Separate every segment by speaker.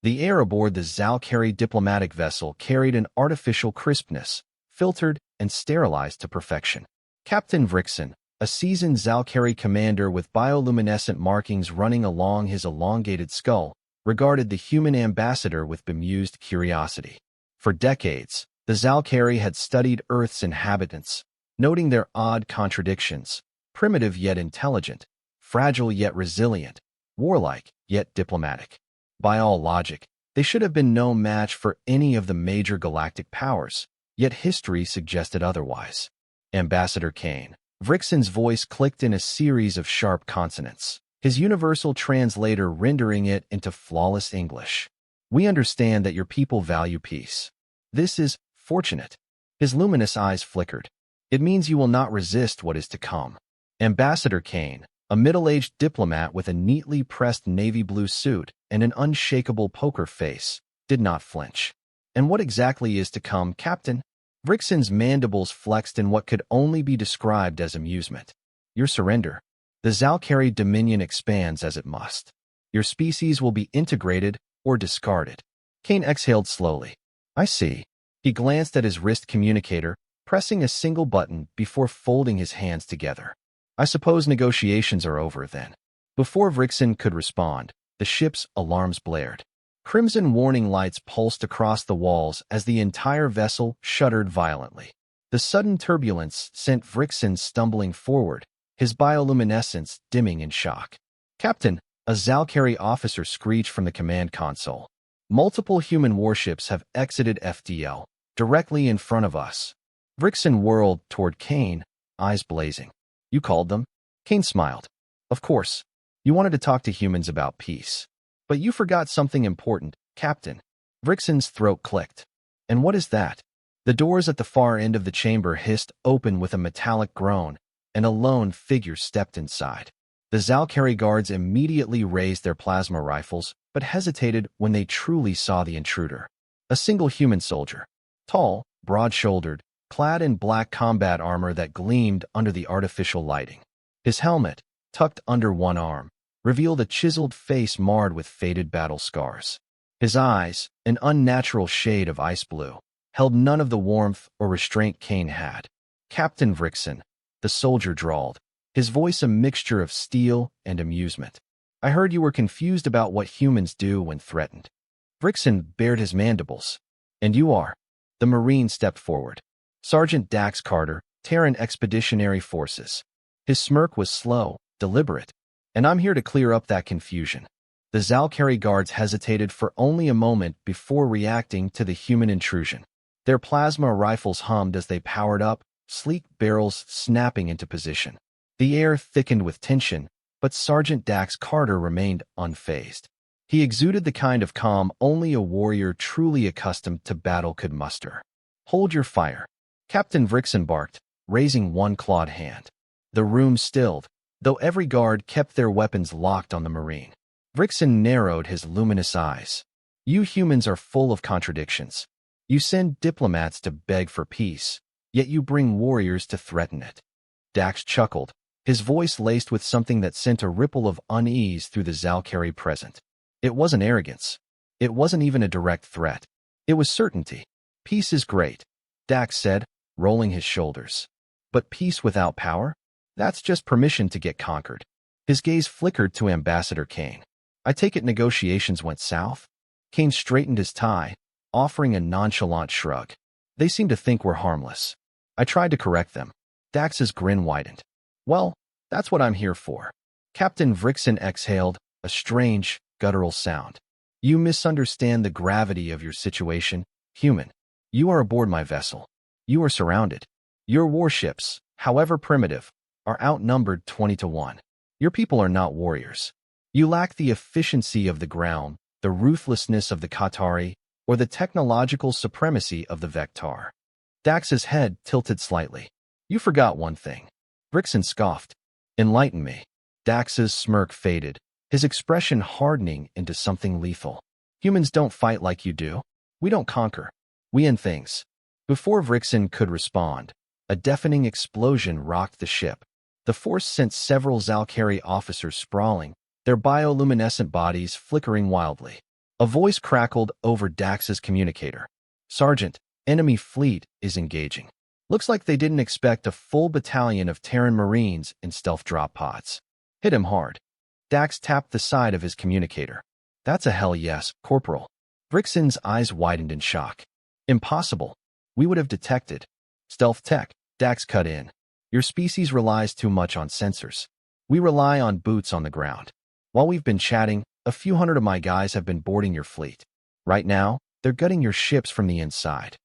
Speaker 1: The air aboard the Zalcari diplomatic vessel carried an artificial crispness, filtered and sterilized to perfection. Captain Vrikson, a seasoned Zalcari commander with bioluminescent markings running along his elongated skull, regarded the human ambassador with bemused curiosity. For decades, the Zalcari had studied Earth's inhabitants, noting their odd contradictions: primitive yet intelligent, fragile yet resilient, warlike yet diplomatic. By all logic, they should have been no match for any of the major galactic powers, yet history suggested otherwise. Ambassador Kane. Vrikson's voice clicked in a series of sharp consonants, his universal translator rendering it into flawless English. We understand that your people value peace. This is fortunate. His luminous eyes flickered. It means you will not resist what is to come. Ambassador Kane, a middle-aged diplomat with a neatly pressed navy blue suit and an unshakable poker face, did not flinch. And what exactly is to come, Captain? Vrikson's mandibles flexed in what could only be described as amusement. Your surrender. The Zalcari Dominion expands as it must. Your species will be integrated or discarded. Kane exhaled slowly. I see. He glanced at his wrist communicator, pressing a single button before folding his hands together. I suppose negotiations are over then. Before Vrikson could respond, the ship's alarms blared. Crimson warning lights pulsed across the walls as the entire vessel shuddered violently. The sudden turbulence sent Vrikson stumbling forward, his bioluminescence dimming in shock. Captain, a Zalcari officer screeched from the command console. Multiple human warships have exited FDL, directly in front of us. Vrikson whirled toward Kane, eyes blazing. You called them? Kane smiled. Of course. You wanted to talk to humans about peace. But you forgot something important, Captain. Vrikson's throat clicked. And what is that? The doors at the far end of the chamber hissed open with a metallic groan, and a lone figure stepped inside. The Zalcari guards immediately raised their plasma rifles, but hesitated when they truly saw the intruder. A single human soldier. Tall, broad-shouldered, clad in black combat armor that gleamed under the artificial lighting. His helmet, tucked under one arm, revealed a chiseled face marred with faded battle scars. His eyes, an unnatural shade of ice blue, held none of the warmth or restraint Kane had. Captain Vrikson, the soldier drawled, his voice a mixture of steel and amusement. I heard you were confused about what humans do when threatened. Vrikson bared his mandibles. And you are. The Marine stepped forward. Sergeant Dax Carter, Terran Expeditionary Forces. His smirk was slow, deliberate. And I'm here to clear up that confusion. The Zalcari guards hesitated for only a moment before reacting to the human intrusion. Their plasma rifles hummed as they powered up, sleek barrels snapping into position. The air thickened with tension, but Sergeant Dax Carter remained unfazed. He exuded the kind of calm only a warrior truly accustomed to battle could muster. Hold your fire. Captain Vrikson barked, raising one clawed hand. The room stilled, though every guard kept their weapons locked on the Marine. Vrikson narrowed his luminous eyes. You humans are full of contradictions. You send diplomats to beg for peace, yet you bring warriors to threaten it. Dax chuckled, his voice laced with something that sent a ripple of unease through the Zalcari present. It wasn't arrogance. It wasn't even a direct threat. It was certainty. Peace is great, Dax said, rolling his shoulders. But peace without power? That's just permission to get conquered. His gaze flickered to Ambassador Kane. I take it negotiations went south? Kane straightened his tie, offering a nonchalant shrug. They seem to think we're harmless. I tried to correct them. Dax's grin widened. Well, that's what I'm here for. Captain Vrikson exhaled, a strange, guttural sound. You misunderstand the gravity of your situation, human. You are aboard my vessel. You are surrounded. Your warships, however primitive, are outnumbered 20-1. Your people are not warriors. You lack the efficiency of the ground, the ruthlessness of the Qatari, or the technological supremacy of the Vectar. Dax's head tilted slightly. You forgot one thing. Vrikson scoffed. Enlighten me. Dax's smirk faded, his expression hardening into something lethal. Humans don't fight like you do. We don't conquer. We end things. Before Vrikson could respond, a deafening explosion rocked the ship. The force sent several Zalcari officers sprawling, their bioluminescent bodies flickering wildly. A voice crackled over Dax's communicator. Sergeant, enemy fleet is engaging. Looks like they didn't expect a full battalion of Terran Marines in stealth drop pods. Hit him hard. Dax tapped the side of his communicator. That's a hell yes, Corporal. Vrixen's eyes widened in shock. Impossible. We would have detected. Stealth tech, Dax cut in. Your species relies too much on sensors. We rely on boots on the ground. While we've been chatting, a few hundred of my guys have been boarding your fleet. Right now, they're gutting your ships from the inside.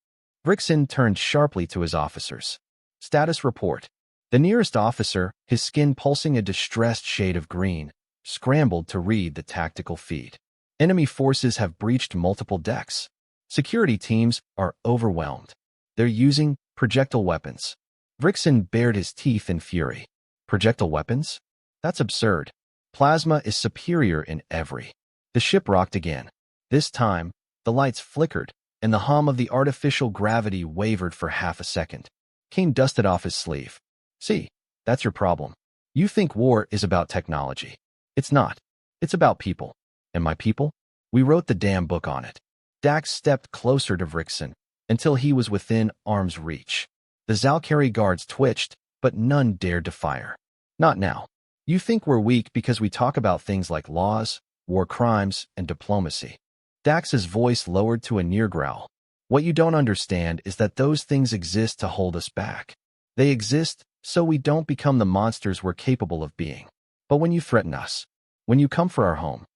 Speaker 1: Vrixen turned sharply to his officers. Status report. The nearest officer, his skin pulsing a distressed shade of green, scrambled to read the tactical feed. Enemy forces have breached multiple decks. Security teams are overwhelmed. They're using projectile weapons. Vrixen bared his teeth in fury. Projectile weapons? That's absurd. Plasma is superior in every. The ship rocked again. This time, the lights flickered, and the hum of the artificial gravity wavered for half a second. Kane dusted off his sleeve. See, that's your problem. You think war is about technology. It's not. It's about people. And my people? We wrote the damn book on it. Dax stepped closer to Vrixen until he was within arm's reach. The Zalkari guards twitched, but none dared to fire. Not now. You think we're weak because we talk about things like laws, war crimes, and diplomacy. Dax's voice lowered to a near growl. What you don't understand is that those things exist to hold us back. They exist so we don't become the monsters we're capable of being. But when you threaten us, when you come for our home,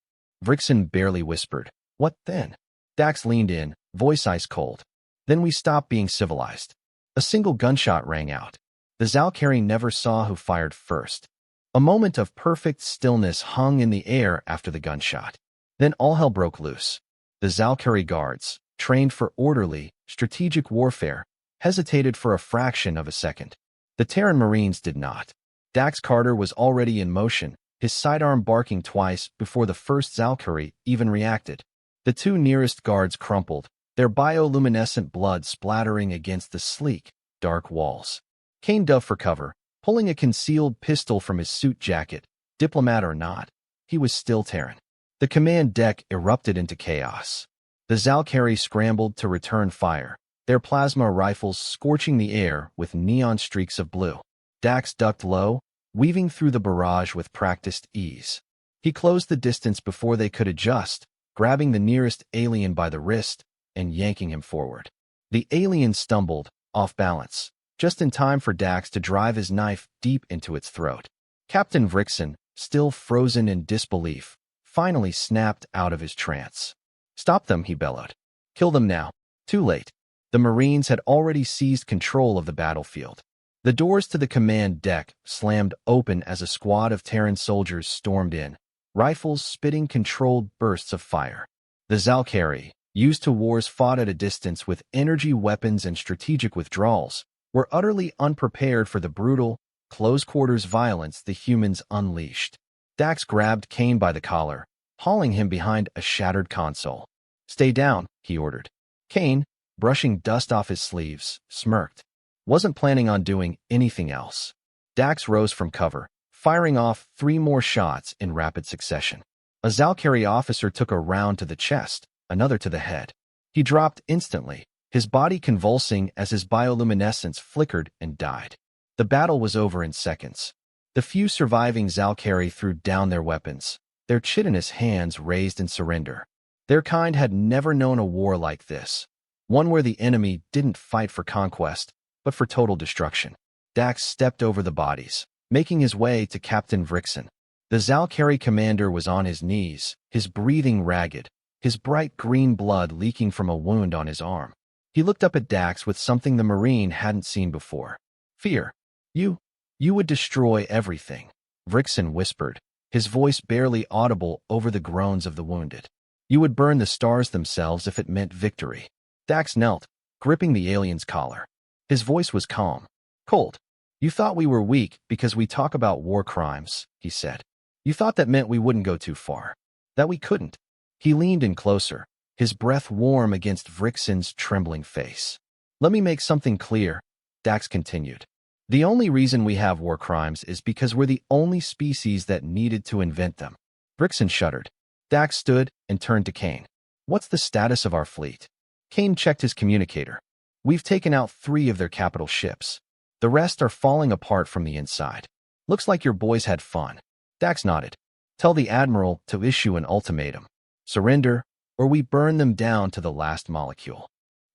Speaker 1: Vrixen barely whispered, what then? Dax leaned in, voice ice cold. Then we stop being civilized. A single gunshot rang out. The Zalkari never saw who fired first. A moment of perfect stillness hung in the air after the gunshot. Then all hell broke loose. The Zalkari guards, trained for orderly, strategic warfare, hesitated for a fraction of a second. The Terran Marines did not. Dax Carter was already in motion, his sidearm barking twice before the first Zalkari even reacted. The two nearest guards crumpled, their bioluminescent blood splattering against the sleek, dark walls. Kane dove for cover, pulling a concealed pistol from his suit jacket. Diplomat or not, he was still Terran. The command deck erupted into chaos. The Zalkari scrambled to return fire, their plasma rifles scorching the air with neon streaks of blue. Dax ducked low, weaving through the barrage with practiced ease. He closed the distance before they could adjust, grabbing the nearest alien by the wrist and yanking him forward. The alien stumbled, off balance, just in time for Dax to drive his knife deep into its throat. Captain Vrixen, still frozen in disbelief, finally snapped out of his trance. Stop them, he bellowed. Kill them now. Too late. The Marines had already seized control of the battlefield. The doors to the command deck slammed open as a squad of Terran soldiers stormed in, rifles spitting controlled bursts of fire. The Zalkari, used to wars fought at a distance with energy weapons and strategic withdrawals, were utterly unprepared for the brutal, close-quarters violence the humans unleashed. Dax grabbed Kane by the collar, hauling him behind a shattered console. Stay down, he ordered. Kane, brushing dust off his sleeves, smirked. Wasn't planning on doing anything else. Dax rose from cover, firing off 3 more shots in rapid succession. A Zalkari officer took a round to the chest, another to the head. He dropped instantly, his body convulsing as his bioluminescence flickered and died. The battle was over in seconds. The few surviving Zalkari threw down their weapons, their chitinous hands raised in surrender. Their kind had never known a war like this, one where the enemy didn't fight for conquest, but for total destruction. Dax stepped over the bodies, making his way to Captain Vrixen. The Zalkari commander was on his knees, his breathing ragged, his bright green blood leaking from a wound on his arm. He looked up at Dax with something the Marine hadn't seen before. Fear. You would destroy everything, Vrixen whispered, his voice barely audible over the groans of the wounded. You would burn the stars themselves if it meant victory. Dax knelt, gripping the alien's collar. His voice was calm, cold. You thought we were weak because we talk about war crimes, he said. You thought that meant we wouldn't go too far, that we couldn't. He leaned in closer, his breath warm against Vrixen's trembling face. Let me make something clear, Dax continued. The only reason we have war crimes is because we're the only species that needed to invent them. Vrixen shuddered. Dax stood and turned to Kane. What's the status of our fleet? Kane checked his communicator. We've taken out 3 of their capital ships. The rest are falling apart from the inside. Looks like your boys had fun. Dax nodded. Tell the Admiral to issue an ultimatum. Surrender, or we burn them down to the last molecule.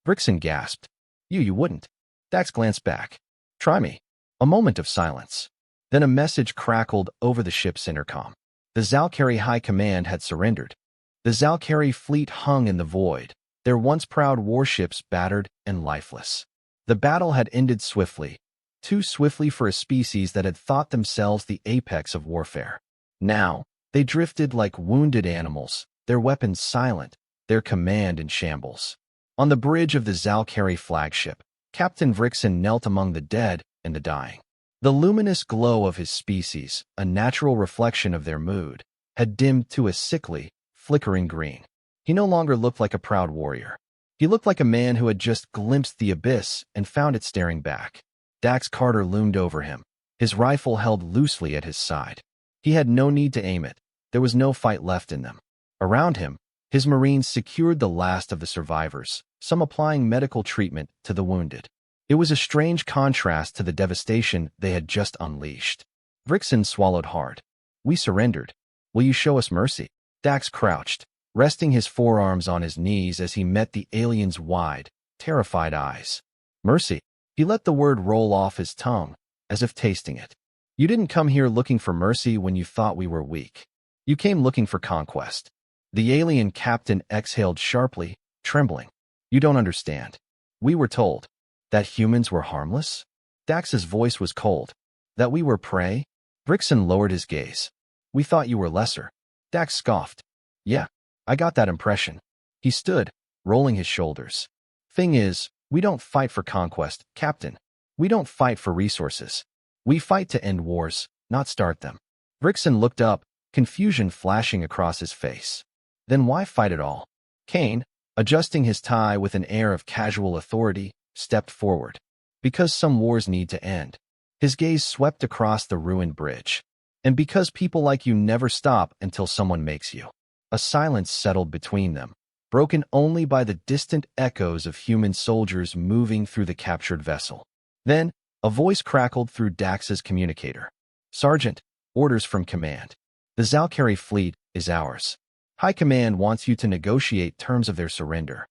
Speaker 1: Vrikson gasped. You wouldn't. Dax glanced back. Try me. A moment of silence. Then a message crackled over the ship's intercom. The Zalkari High Command had surrendered. The Zalkari fleet hung in the void, their once proud warships battered and lifeless. The battle had ended swiftly, too swiftly for a species that had thought themselves the apex of warfare. Now, they drifted like wounded animals, their weapons silent, their command in shambles. On the bridge of the Zalkari flagship, Captain Vrikson knelt among the dead and the dying. The luminous glow of his species, a natural reflection of their mood, had dimmed to a sickly, flickering green. He no longer looked like a proud warrior. He looked like a man who had just glimpsed the abyss and found it staring back. Dax Carter loomed over him, his rifle held loosely at his side. He had no need to aim it. There was no fight left in them. Around him, his Marines secured the last of the survivors, some applying medical treatment to the wounded. It was a strange contrast to the devastation they had just unleashed. Vrikson swallowed hard. We surrendered. Will you show us mercy? Dax crouched, resting his forearms on his knees as he met the alien's wide, terrified eyes. Mercy. He let the word roll off his tongue, as if tasting it. You didn't come here looking for mercy when you thought we were weak. You came looking for conquest. The alien captain exhaled sharply, trembling. You don't understand. We were told that humans were harmless? Dax's voice was cold. That we were prey? Vrikson lowered his gaze. We thought you were lesser. Dax scoffed. Yeah, I got that impression. He stood, rolling his shoulders. Thing is, we don't fight for conquest, Captain. We don't fight for resources. We fight to end wars, not start them. Vrikson looked up, confusion flashing across his face. Then why fight at all? Kane, adjusting his tie with an air of casual authority, stepped forward. Because some wars need to end. His gaze swept across the ruined bridge. And because people like you never stop until someone makes you. A silence settled between them, broken only by the distant echoes of human soldiers moving through the captured vessel. Then, a voice crackled through Dax's communicator. Sergeant, orders from command. The Zalkari fleet is ours. High Command wants you to negotiate terms of their surrender.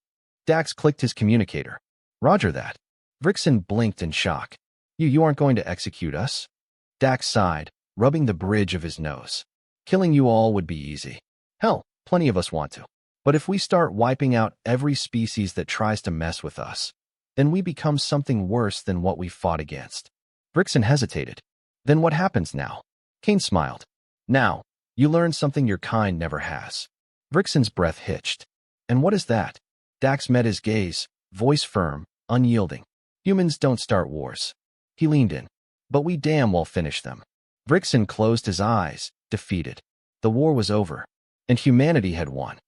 Speaker 1: Dax clicked his communicator. Roger that. Vrikson blinked in shock. You aren't going to execute us? Dax sighed, rubbing the bridge of his nose. Killing you all would be easy. Hell, plenty of us want to. But if we start wiping out every species that tries to mess with us, then we become something worse than what we fought against. Vrikson hesitated. Then what happens now? Kane smiled. Now, you learn something your kind never has. Vrikson's breath hitched. And what is that? Dax met his gaze, voice firm, unyielding. Humans don't start wars. He leaned in. But we damn well finish them. Vrikson closed his eyes, defeated. The war was over, and humanity had won.